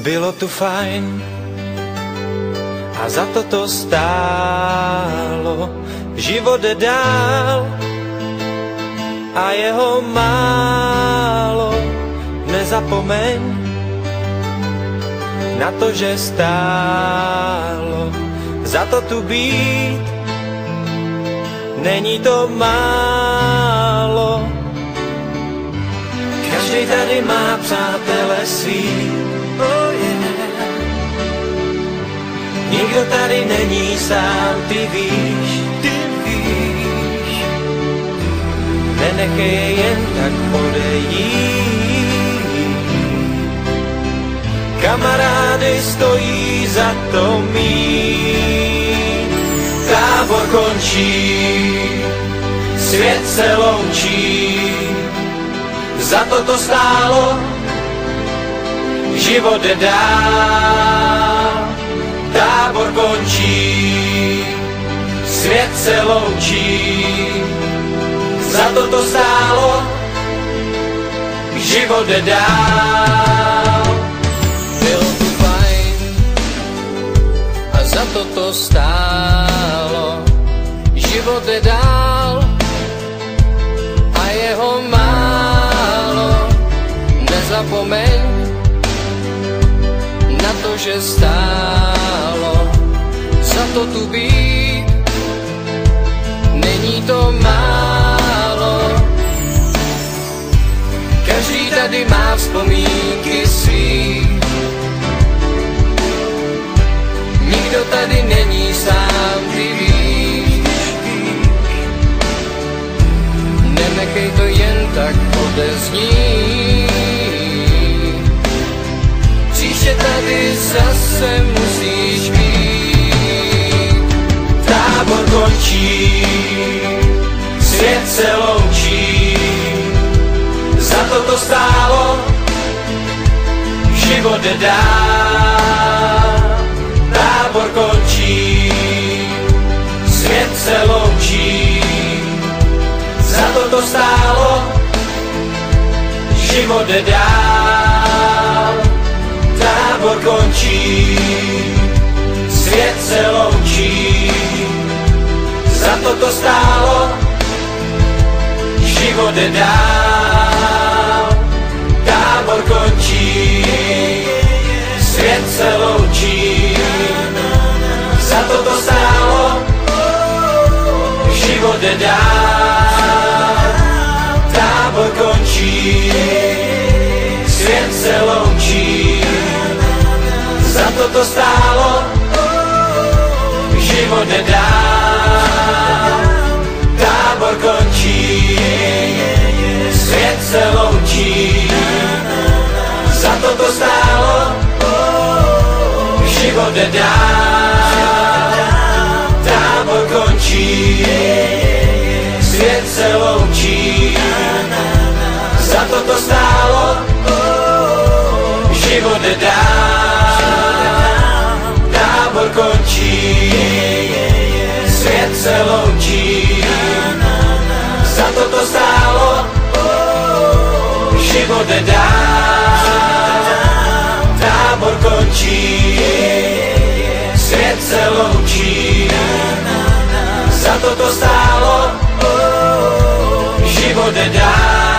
Bylo tu fajn a za to stálo. Život jde dál a jeho málo. Nezapomeň na to, že stálo za to tu být. Není to málo. Každý tady má přátele svý. Oh yeah. Nikdo tady není sám, ty víš. Nenechej je jen tak odejít. Kamarády stojí za to mít. Tábor končí, svět se loučí. Za to stálo, život jde dál. Tábor končí, svět se loučí. Za to stálo, život jde dál. Bylo tu fajn a za to stálo. Život jde dál a jeho málo. Nezapomeň na to, že stálo za to tu být. Není to málo. Každý tady má vzpomínky svý. Nikdo tady není sám, ty víš. Nenechej to jen tak odeznít. Příště tady zase musíš být. Tábor končí, svět se loučí. Za to stálo, život jde dál. Tábor končí, svět se loučí. Za to stálo, život jde dál. Tábor končí, svět se loučí. Za to stálo, život jde dál. Tábor končí, svět se loučí. Za to stálo, život jde dál. Tábor končí, svět se loučí. Za to stálo, život jde dál. Tábor končí, svět se loučí. Za to stálo, život jde dál. Tábor končí, svět se loučí. Za to stálo, život jde dál. Tábor končí, svět se loučí. Za to stálo, život jde dál. Tábor končí, svět se loučí. Za to stálo, život jde dál.